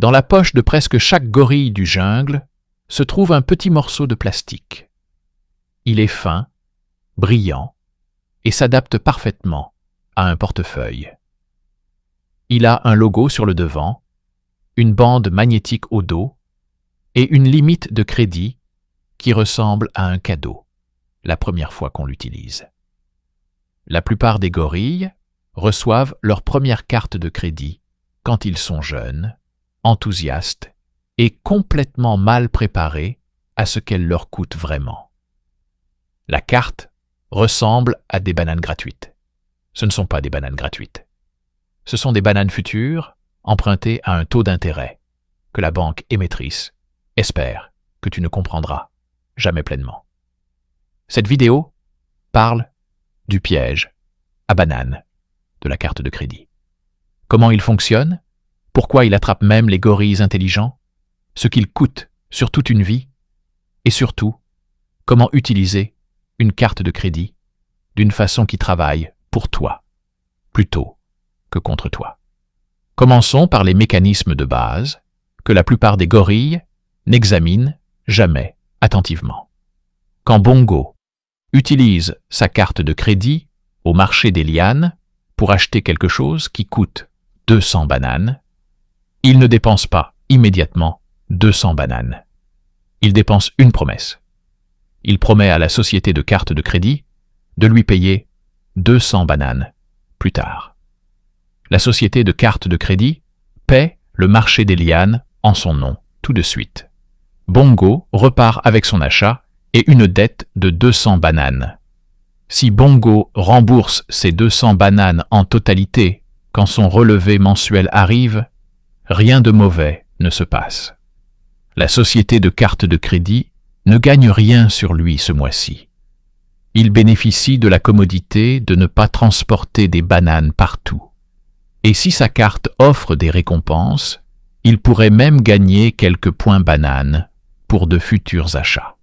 Dans la poche de presque chaque gorille du jungle se trouve un petit morceau de plastique. Il est fin, brillant et s'adapte parfaitement à un portefeuille. Il a un logo sur le devant, une bande magnétique au dos et une limite de crédit qui ressemble à un cadeau la première fois qu'on l'utilise. La plupart des gorilles reçoivent leur première carte de crédit quand ils sont jeunes, enthousiastes et complètement mal préparés à ce qu'elle leur coûte vraiment. La carte ressemble à des bananes gratuites. Ce ne sont pas des bananes gratuites. Ce sont des bananes futures empruntées à un taux d'intérêt que la banque émettrice espère que tu ne comprendras jamais pleinement. Cette vidéo parle du piège à banane de la carte de crédit. Comment il fonctionne, pourquoi il attrape même les gorilles intelligents, ce qu'il coûte sur toute une vie, et surtout, comment utiliser une carte de crédit d'une façon qui travaille pour toi, plutôt que contre toi. Commençons par les mécanismes de base que la plupart des gorilles n'examinent jamais attentivement. Quand Bongo utilise sa carte de crédit au marché des lianes pour acheter quelque chose qui coûte 200 bananes, il ne dépense pas immédiatement 200 bananes. Il dépense une promesse. Il promet à la société de carte de crédit de lui payer 200 bananes plus tard. La société de carte de crédit paie le marché des lianes en son nom tout de suite. Bongo repart avec son achat et une dette de 200 bananes. Si Bongo rembourse ces 200 bananes en totalité quand son relevé mensuel arrive, rien de mauvais ne se passe. La société de carte de crédit ne gagne rien sur lui ce mois-ci. Il bénéficie de la commodité de ne pas transporter des bananes partout. Et si sa carte offre des récompenses, il pourrait même gagner quelques points bananes pour de futurs achats.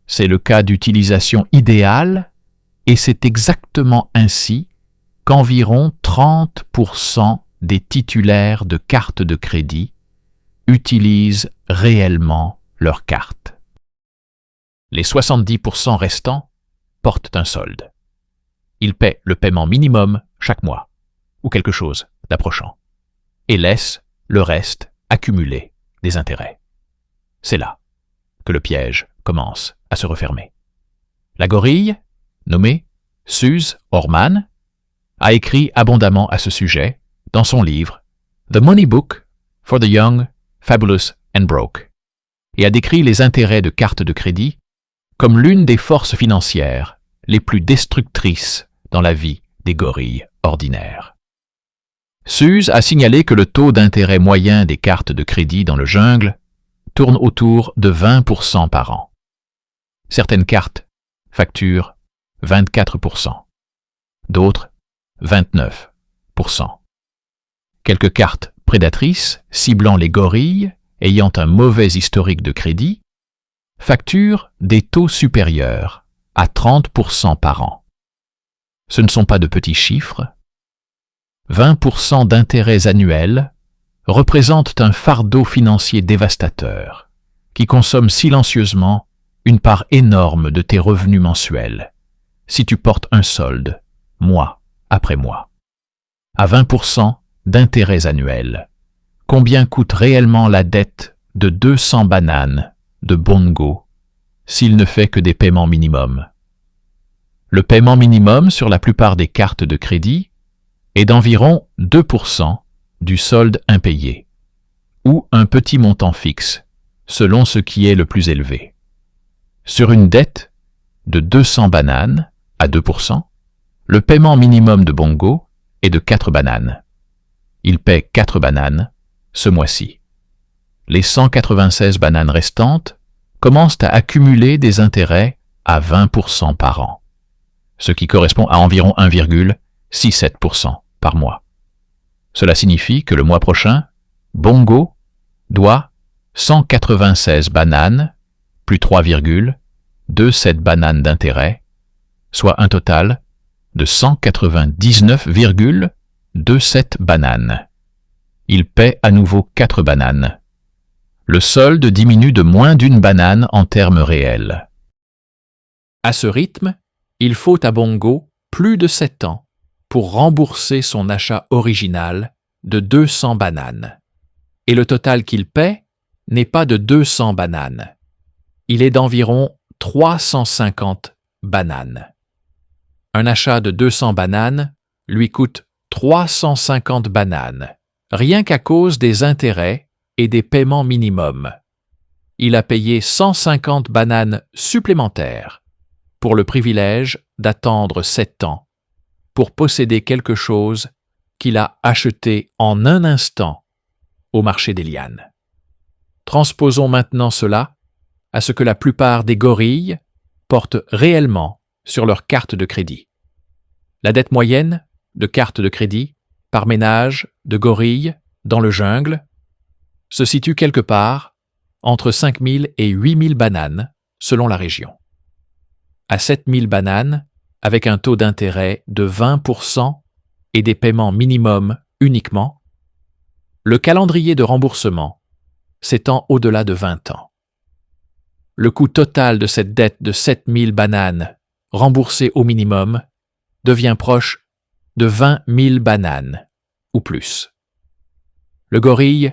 C'est le cas d'utilisation idéale et c'est exactement ainsi qu'environ 30% des titulaires de cartes de crédit utilisent réellement leur carte. Les 70% restants portent un solde. Ils paient le paiement minimum chaque mois, ou quelque chose d'approchant, et laissent le reste accumuler des intérêts. C'est là que le piège commence à se refermer. La gorille, nommée Suze Orman, a écrit abondamment à ce sujet dans son livre The Money Book for the Young, Fabulous and Broke, et a décrit les intérêts de cartes de crédit comme l'une des forces financières les plus destructrices dans la vie des gorilles ordinaires. Suze a signalé que le taux d'intérêt moyen des cartes de crédit dans le jungle tourne autour de 20% par an. Certaines cartes facturent 24%, d'autres 29%. Quelques cartes prédatrices ciblant les gorilles ayant un mauvais historique de crédit facturent des taux supérieurs à 30% par an. Ce ne sont pas de petits chiffres. 20% d'intérêts annuels représentent un fardeau financier dévastateur qui consomme silencieusement une part énorme de tes revenus mensuels si tu portes un solde mois après mois. À 20% d'intérêts annuels, combien coûte réellement la dette de 200 bananes de Bongo s'il ne fait que des paiements minimums? Le paiement minimum sur la plupart des cartes de crédit est d'environ 2% du solde impayé, ou un petit montant fixe, selon ce qui est le plus élevé. Sur une dette de 200 bananes à 2%, le paiement minimum de Bongo est de 4 bananes. Il paie 4 bananes ce mois-ci. Les 196 bananes restantes commencent à accumuler des intérêts à 20% par an, ce qui correspond à environ 1,67% par mois. Cela signifie que le mois prochain, Bongo doit 196 bananes plus 3,27 bananes d'intérêt, soit un total de 199,27 bananes. Il paie à nouveau 4 bananes. Le solde diminue de moins d'1 banane en termes réels. À ce rythme, il faut à Bongo plus de 7 ans pour rembourser son achat original de 200 bananes. Et le total qu'il paie n'est pas de 200 bananes. Il est d'environ 350 bananes. Un achat de 200 bananes lui coûte 350 bananes, rien qu'à cause des intérêts et des paiements minimums. Il a payé 150 bananes supplémentaires pour le privilège d'attendre 7 ans pour posséder quelque chose qu'il a acheté en un instant au marché des lianes. Transposons maintenant cela à ce que la plupart des gorilles portent réellement sur leur carte de crédit. La dette moyenne de carte de crédit par ménage de gorilles dans le jungle se situe quelque part entre 5 000 et 8 000 bananes selon la région. À 7 000 bananes, avec un taux d'intérêt de 20% et des paiements minimums uniquement, le calendrier de remboursement s'étend au-delà de 20 ans. Le coût total de cette dette de 7 000 bananes remboursée au minimum devient proche de 20 000 bananes ou plus. Le gorille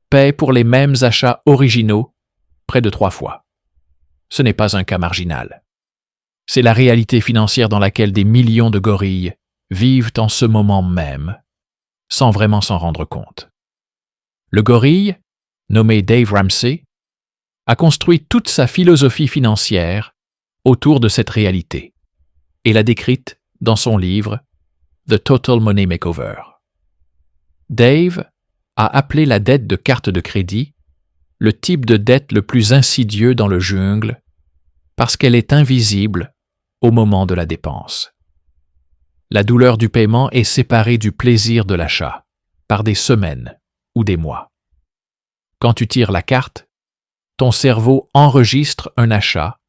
paie pour les mêmes achats originaux près de 3 fois. Ce n'est pas un cas marginal. C'est la réalité financière dans laquelle des millions de gorilles vivent en ce moment même, sans vraiment s'en rendre compte. Le gorille, nommé Dave Ramsey, a construit toute sa philosophie financière autour de cette réalité et l'a décrite dans son livre The Total Money Makeover. Dave a appelé la dette de carte de crédit le type de dette le plus insidieux dans le jungle parce qu'elle est invisible au moment de la dépense. La douleur du paiement est séparée du plaisir de l'achat par des semaines ou des mois. Quand tu tires la carte, ton cerveau enregistre un achat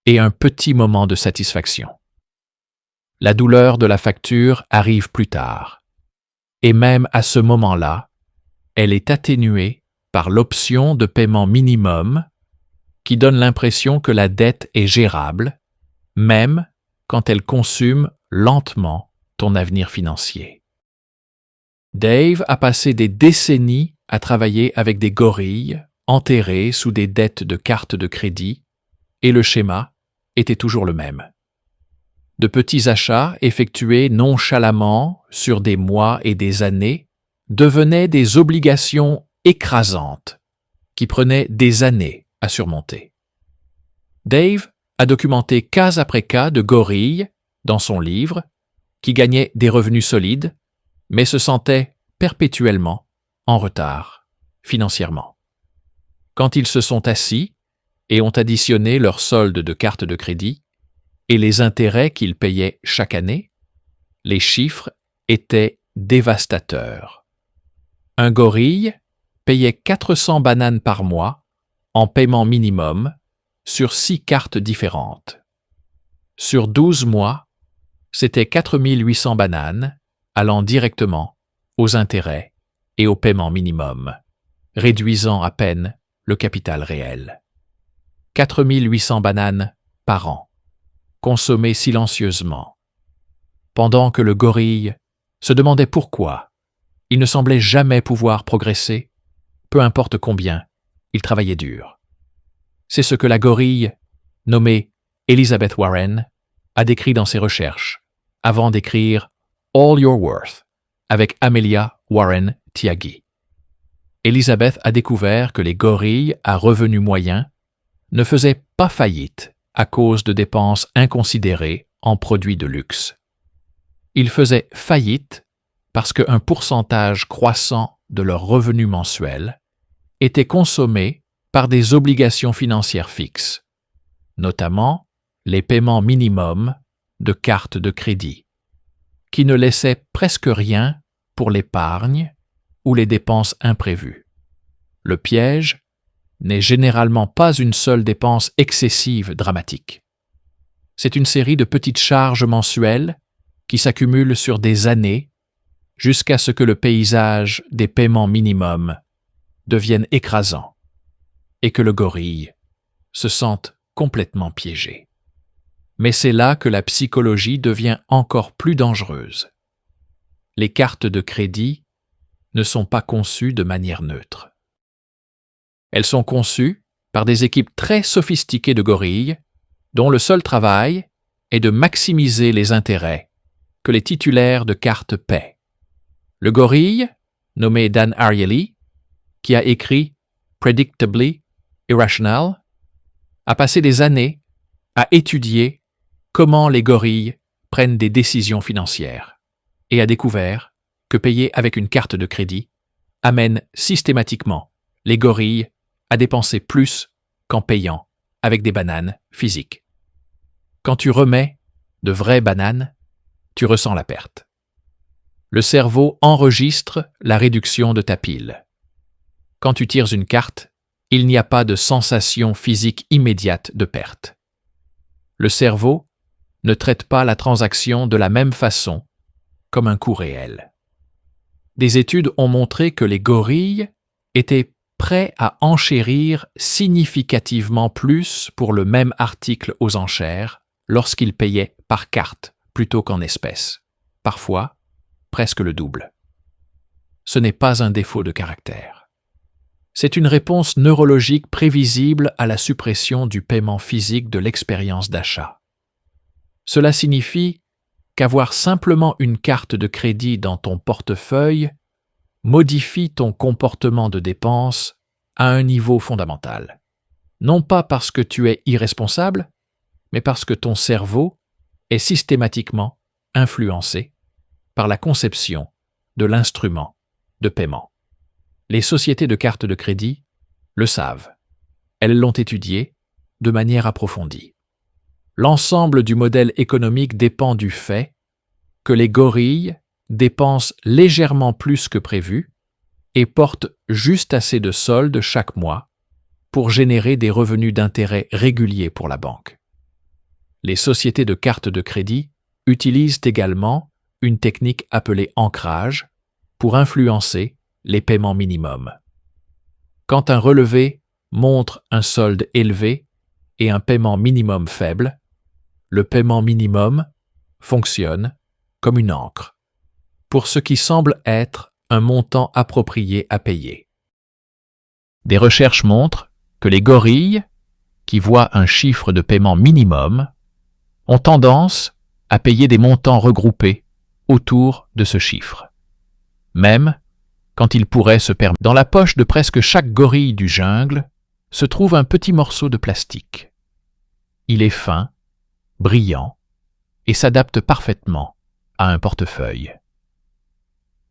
et un petit moment de satisfaction. La douleur de la facture arrive plus tard, et même à ce moment-là, elle est atténuée par l'option de paiement minimum qui donne l'impression que la dette est gérable, même quand elle consume lentement ton avenir financier. Dave a passé des décennies à travailler avec des gorilles enterrés sous des dettes de cartes de crédit, et le schéma était toujours le même. De petits achats effectués nonchalamment sur des mois et des années devenaient des obligations écrasantes qui prenaient des années à surmonter. Dave a documenté cas après cas de gorilles dans son livre qui gagnaient des revenus solides, mais se sentaient perpétuellement en retard financièrement. Quand ils se sont assis et ont additionné leur solde de carte de crédit et les intérêts qu'ils payaient chaque année, les chiffres étaient dévastateurs. Un gorille payait 400 bananes par mois en paiement minimum sur 6 cartes différentes. Sur 12 mois, c'était 4 800 bananes allant directement aux intérêts et au paiement minimum, réduisant à peine le capital réel. 4 800 bananes par an, consommées silencieusement, pendant que le gorille se demandait pourquoi il ne semblait jamais pouvoir progresser, peu importe combien il travaillait dur. C'est ce que la gorille, nommée Elizabeth Warren, a décrit dans ses recherches, avant d'écrire All Your Worth avec Amelia Warren Tyagi. Elizabeth a découvert que les gorilles à revenus moyens ne faisaient pas faillite à cause de dépenses inconsidérées en produits de luxe. Ils faisaient faillite parce qu'un pourcentage croissant de leurs revenus mensuels était consommé par des obligations financières fixes, notamment les paiements minimums de cartes de crédit, qui ne laissaient presque rien pour l'épargne ou les dépenses imprévues. Le piège n'est généralement pas une seule dépense excessive dramatique. C'est une série de petites charges mensuelles qui s'accumulent sur des années jusqu'à ce que le paysage des paiements minimums devienne écrasant et que le gorille se sente complètement piégé. Mais c'est là que la psychologie devient encore plus dangereuse. Les cartes de crédit ne sont pas conçues de manière neutre. Elles sont conçues par des équipes très sophistiquées de gorilles dont le seul travail est de maximiser les intérêts que les titulaires de cartes paient. Le gorille, nommé Dan Ariely, qui a écrit Predictably Irrational, a passé des années à étudier comment les gorilles prennent des décisions financières et a découvert que payer avec une carte de crédit amène systématiquement les gorilles à dépenser plus qu'en payant avec des bananes physiques. Quand tu remets de vraies bananes, tu ressens la perte. Le cerveau enregistre la réduction de ta pile. Quand tu tires une carte, il n'y a pas de sensation physique immédiate de perte. Le cerveau ne traite pas la transaction de la même façon, comme un coût réel. Des études ont montré que les gorilles étaient prêts à enchérir significativement plus pour le même article aux enchères lorsqu'ils payaient par carte plutôt qu'en espèces, parfois presque le double. Ce n'est pas un défaut de caractère. C'est une réponse neurologique prévisible à la suppression du paiement physique de l'expérience d'achat. Cela signifie qu'avoir simplement une carte de crédit dans ton portefeuille modifie ton comportement de dépense à un niveau fondamental. Non pas parce que tu es irresponsable, mais parce que ton cerveau est systématiquement influencé par la conception de l'instrument de paiement. Les sociétés de cartes de crédit le savent. Elles l'ont étudié de manière approfondie. L'ensemble du modèle économique dépend du fait que les gorilles dépensent légèrement plus que prévu et portent juste assez de solde chaque mois pour générer des revenus d'intérêt réguliers pour la banque. Les sociétés de cartes de crédit utilisent également une technique appelée ancrage pour influencer les paiements minimums. Quand un relevé montre un solde élevé et un paiement minimum faible, le paiement minimum fonctionne comme une ancre pour ce qui semble être un montant approprié à payer. Des recherches montrent que les gorilles, qui voient un chiffre de paiement minimum, ont tendance à payer des montants regroupés autour de ce chiffre, même quand ils pourraient se permettre. Dans la poche de presque chaque gorille du jungle se trouve un petit morceau de plastique. Il est fin, brillant et s'adapte parfaitement à un portefeuille.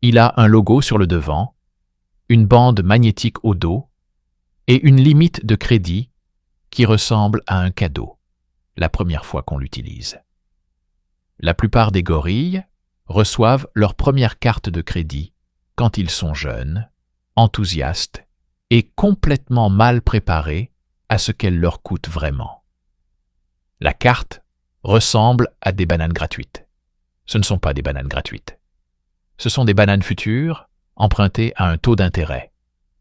Il a un logo sur le devant, une bande magnétique au dos et une limite de crédit qui ressemble à un cadeau la première fois qu'on l'utilise. La plupart des gorilles reçoivent leur première carte de crédit quand ils sont jeunes, enthousiastes et complètement mal préparés à ce qu'elle leur coûte vraiment. La carte ressemble à des bananes gratuites. Ce ne sont pas des bananes gratuites. Ce sont des bananes futures empruntées à un taux d'intérêt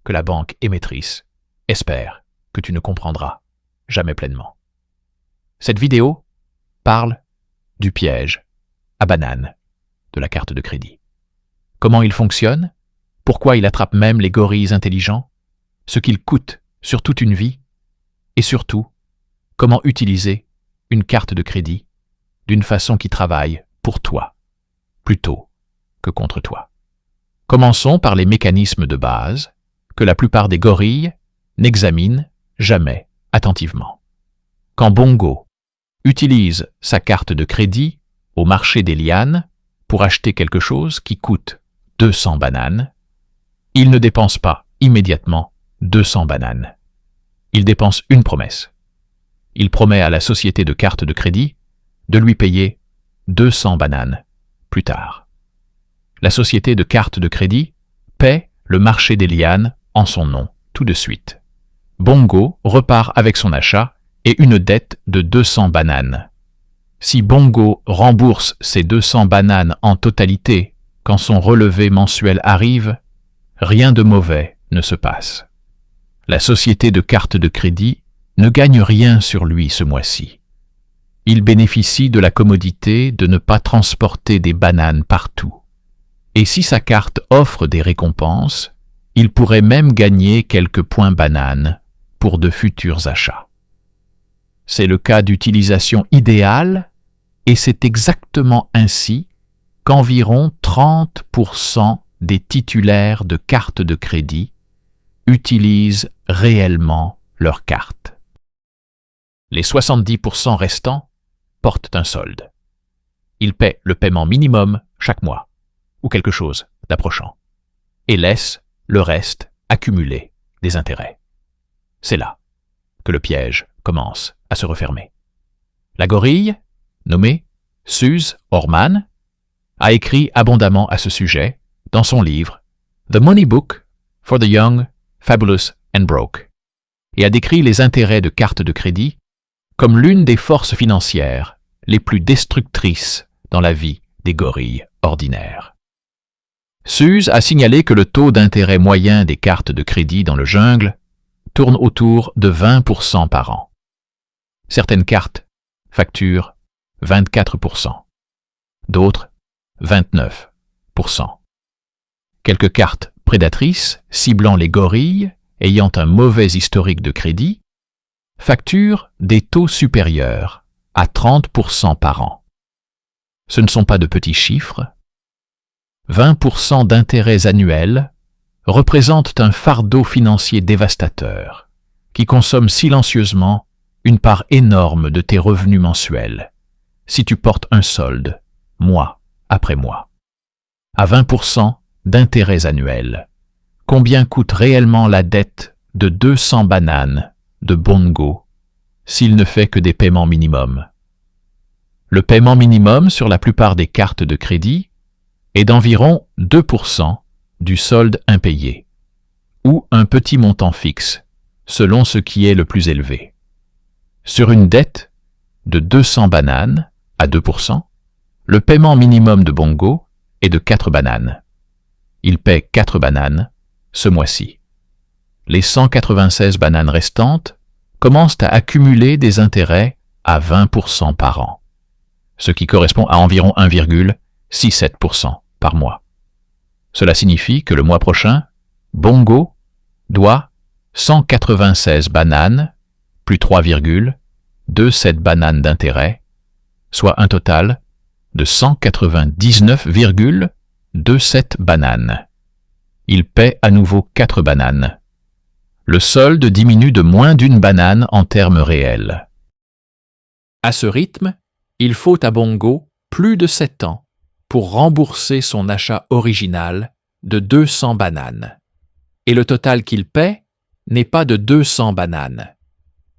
que la banque émettrice espère que tu ne comprendras jamais pleinement. Cette vidéo parle du piège à banane de la carte de crédit. Comment il fonctionne, pourquoi il attrape même les gorilles intelligents, ce qu'il coûte sur toute une vie, et surtout, comment utiliser une carte de crédit d'une façon qui travaille pour toi, plutôt que contre toi. Commençons par les mécanismes de base que la plupart des gorilles n'examinent jamais attentivement. Quand Bongo utilise sa carte de crédit au marché des lianes pour acheter quelque chose qui coûte 200 bananes, il ne dépense pas immédiatement 200 bananes. Il dépense une promesse. Il promet à la société de cartes de crédit de lui payer 200 bananes plus tard. La société de cartes de crédit paie le marché des lianes en son nom tout de suite. Bongo repart avec son achat et une dette de 200 bananes. Si Bongo rembourse ces 200 bananes en totalité quand son relevé mensuel arrive, rien de mauvais ne se passe. La société de cartes de crédit ne gagne rien sur lui ce mois-ci. Il bénéficie de la commodité de ne pas transporter des bananes partout. Et si sa carte offre des récompenses, il pourrait même gagner quelques points bananes pour de futurs achats. C'est le cas d'utilisation idéale et c'est exactement ainsi qu'environ 30% des titulaires de cartes de crédit utilisent réellement leurs cartes. Les 70% restants portent un solde. Ils paient le paiement minimum chaque mois, ou quelque chose d'approchant, et laissent le reste accumuler des intérêts. C'est là que le piège commence à se refermer. La gorille, nommée Suze Orman, a écrit abondamment à ce sujet dans son livre The Money Book for the Young, Fabulous and Broke, et a décrit les intérêts de cartes de crédit comme l'une des forces financières les plus destructrices dans la vie des gorilles ordinaires. Suze a signalé que le taux d'intérêt moyen des cartes de crédit dans le jungle tourne autour de 20% par an. Certaines cartes facturent 24%, d'autres 29%. Quelques cartes prédatrices ciblant les gorilles ayant un mauvais historique de crédit facturent des taux supérieurs à 30% par an. Ce ne sont pas de petits chiffres. 20% d'intérêts annuels représentent un fardeau financier dévastateur qui consomme silencieusement une part énorme de tes revenus mensuels si tu portes un solde mois après mois. À 20% d'intérêts annuels, combien coûte réellement la dette de 200 bananes de Bongo s'il ne fait que des paiements minimums? Le paiement minimum sur la plupart des cartes de crédit est d'environ 2% du solde impayé, ou un petit montant fixe, selon ce qui est le plus élevé. Sur une dette de 200 bananes à 2%, le paiement minimum de Bongo est de 4 bananes. Il paie 4 bananes ce mois-ci. Les 196 bananes restantes commencent à accumuler des intérêts à 20% par an, ce qui correspond à environ 1,67% par mois. Cela signifie que le mois prochain, Bongo doit 196 bananes plus 3,27 bananes d'intérêt, soit un total de 199,27 bananes. Il paie à nouveau 4 bananes. Le solde diminue de moins d'une banane en termes réels. À ce rythme, il faut à Bongo plus de 7 ans pour rembourser son achat original de 200 bananes. Et le total qu'il paie n'est pas de 200 bananes.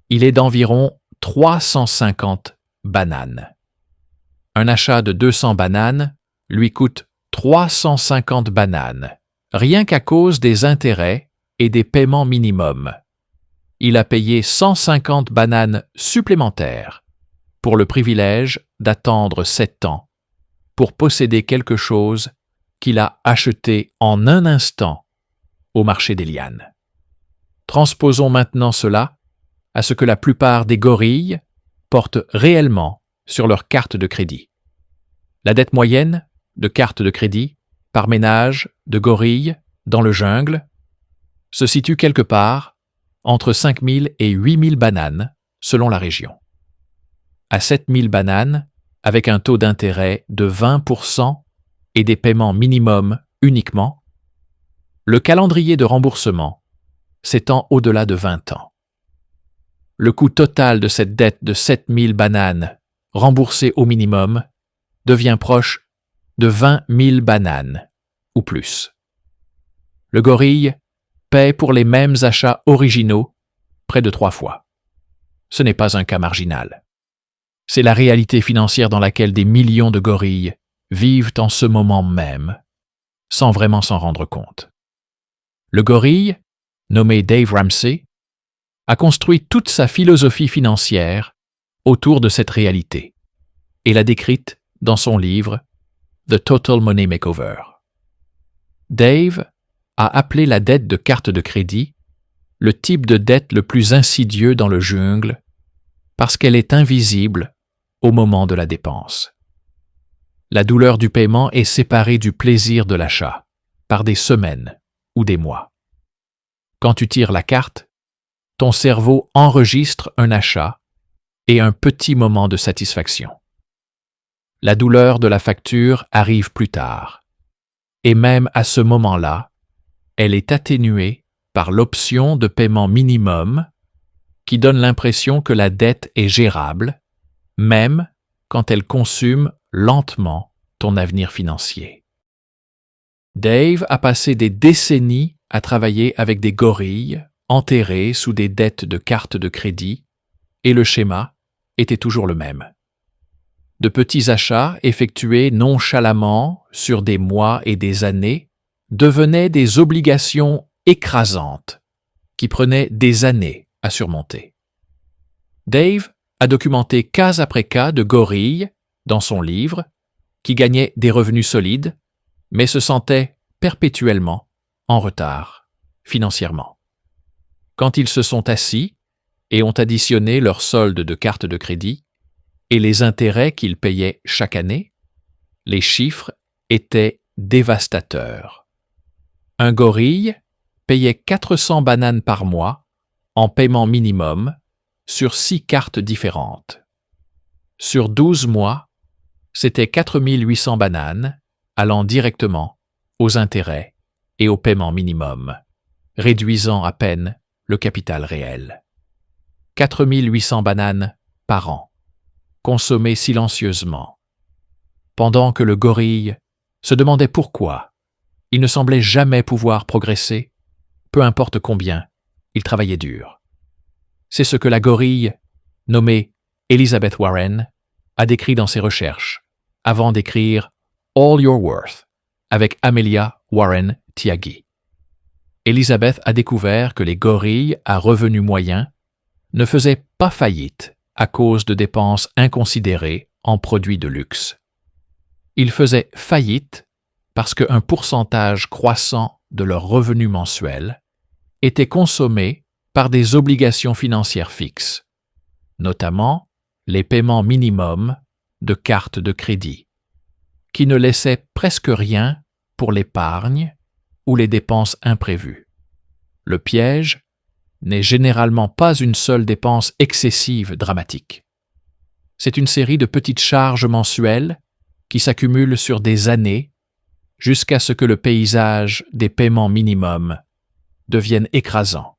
Il est d'environ 350 bananes. Un achat de 200 bananes lui coûte 350 bananes, rien qu'à cause des intérêts et des paiements minimums. Il a payé 150 bananes supplémentaires pour le privilège d'attendre 7 ans pour posséder quelque chose qu'il a acheté en un instant au marché des lianes. Transposons maintenant cela à ce que la plupart des gorilles portent réellement sur leur carte de crédit. La dette moyenne de carte de crédit par ménage de gorilles dans le jungle se situe quelque part entre 5 000 et 8 000 bananes selon la région. À 7 000 bananes, avec un taux d'intérêt de 20% et des paiements minimums uniquement, le calendrier de remboursement s'étend au-delà de 20 ans. Le coût total de cette dette de 7 000 bananes remboursée au minimum devient proche de 20 000 bananes ou plus. Le gorille paie pour les mêmes achats originaux près de 3 fois. Ce n'est pas un cas marginal. C'est la réalité financière dans laquelle des millions de gorilles vivent en ce moment même, sans vraiment s'en rendre compte. Le gorille, nommé Dave Ramsey, a construit toute sa philosophie financière autour de cette réalité et l'a décrite dans son livre The Total Money Makeover. Dave a appelé la dette de carte de crédit le type de dette le plus insidieux dans le jungle parce qu'elle est invisible au moment de la dépense. La douleur du paiement est séparée du plaisir de l'achat par des semaines ou des mois. Quand tu tires la carte, ton cerveau enregistre un achat et un petit moment de satisfaction. La douleur de la facture arrive plus tard, et même à ce moment-là, elle est atténuée par l'option de paiement minimum qui donne l'impression que la dette est gérable, même quand elle consume lentement ton avenir financier. Dave a passé des décennies à travailler avec des gorilles enterrés sous des dettes de cartes de crédit, et le schéma était toujours le même. De petits achats effectués nonchalamment sur des mois et des années devenaient des obligations écrasantes qui prenaient des années à surmonter. Dave a documenté cas après cas de gorilles dans son livre qui gagnaient des revenus solides, mais se sentaient perpétuellement en retard financièrement. Quand ils se sont assis et ont additionné leur solde de carte de crédit et les intérêts qu'ils payaient chaque année, les chiffres étaient dévastateurs. Un gorille payait 400 bananes par mois en paiement minimum sur 6 cartes différentes. Sur 12 mois, c'était 4800 bananes allant directement aux intérêts et au paiement minimum, réduisant à peine le capital réel. 4800 bananes par an, consommées silencieusement, pendant que le gorille se demandait pourquoi il ne semblait jamais pouvoir progresser, peu importe combien il travaillait dur. C'est ce que la gorille, nommée Elizabeth Warren, a décrit dans ses recherches, avant d'écrire All Your Worth avec Amelia Warren Tyagi. Elizabeth a découvert que les gorilles à revenus moyens ne faisaient pas faillite à cause de dépenses inconsidérées en produits de luxe. Ils faisaient faillite parce qu'un pourcentage croissant de leurs revenus mensuels était consommé par des obligations financières fixes, notamment les paiements minimums de cartes de crédit, qui ne laissaient presque rien pour l'épargne ou les dépenses imprévues. Le piège n'est généralement pas une seule dépense excessive dramatique. C'est une série de petites charges mensuelles qui s'accumulent sur des années jusqu'à ce que le paysage des paiements minimums devienne écrasant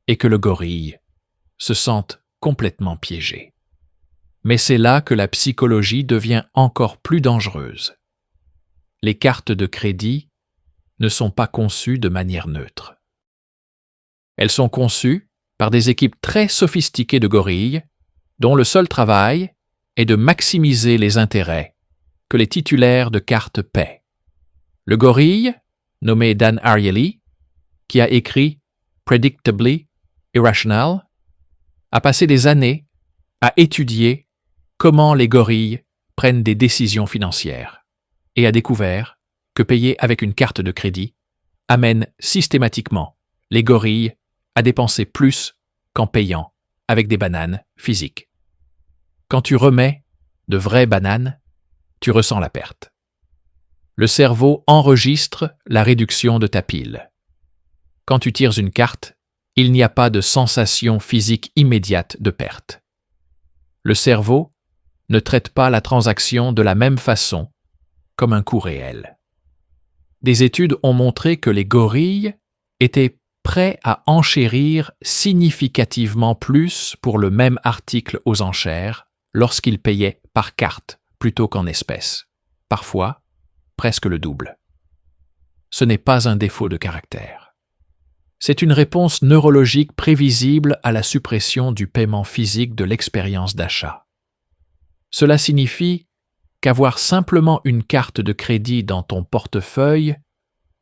et que le gorille se sente complètement piégé. Mais c'est là que la psychologie devient encore plus dangereuse. Les cartes de crédit ne sont pas conçues de manière neutre. Elles sont conçues par des équipes très sophistiquées de gorilles dont le seul travail est de maximiser les intérêts que les titulaires de cartes paient. Le gorille, nommé Dan Ariely, qui a écrit Predictably Irrational, a passé des années à étudier comment les gorilles prennent des décisions financières et a découvert que payer avec une carte de crédit amène systématiquement les gorilles à dépenser plus qu'en payant avec des bananes physiques. Quand tu remets de vraies bananes, tu ressens la perte. Le cerveau enregistre la réduction de ta pile. Quand tu tires une carte, il n'y a pas de sensation physique immédiate de perte. Le cerveau ne traite pas la transaction de la même façon, comme un coût réel. Des études ont montré que les gorilles étaient prêts à enchérir significativement plus pour le même article aux enchères lorsqu'ils payaient par carte plutôt qu'en espèces, parfois presque le double. Ce n'est pas un défaut de caractère. C'est une réponse neurologique prévisible à la suppression du paiement physique de l'expérience d'achat. Cela signifie qu'avoir simplement une carte de crédit dans ton portefeuille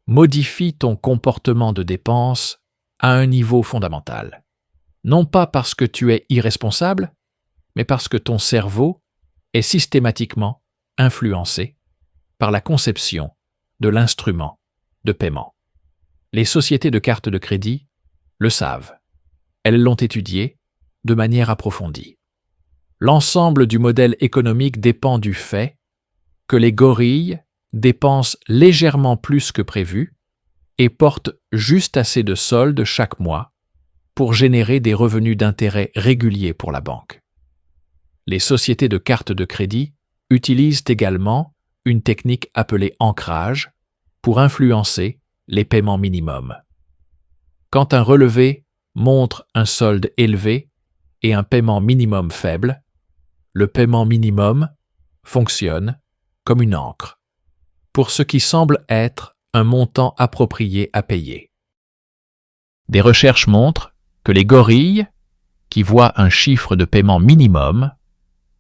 modifie ton comportement de dépense à un niveau fondamental. Non pas parce que tu es irresponsable, mais parce que ton cerveau est systématiquement influencé par la conception de l'instrument de paiement. Les sociétés de cartes de crédit le savent. Elles l'ont étudié de manière approfondie. L'ensemble du modèle économique dépend du fait que les gorilles dépensent légèrement plus que prévu et portent juste assez de solde chaque mois pour générer des revenus d'intérêt réguliers pour la banque. Les sociétés de cartes de crédit utilisent également une technique appelée ancrage pour influencer les paiements minimums. Quand un relevé montre un solde élevé et un paiement minimum faible, le paiement minimum fonctionne comme une ancre pour ce qui semble être un montant approprié à payer. Des recherches montrent que les gorilles, qui voient un chiffre de paiement minimum,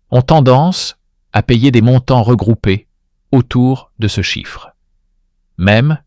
ont tendance à payer des montants regroupés autour de ce chiffre, même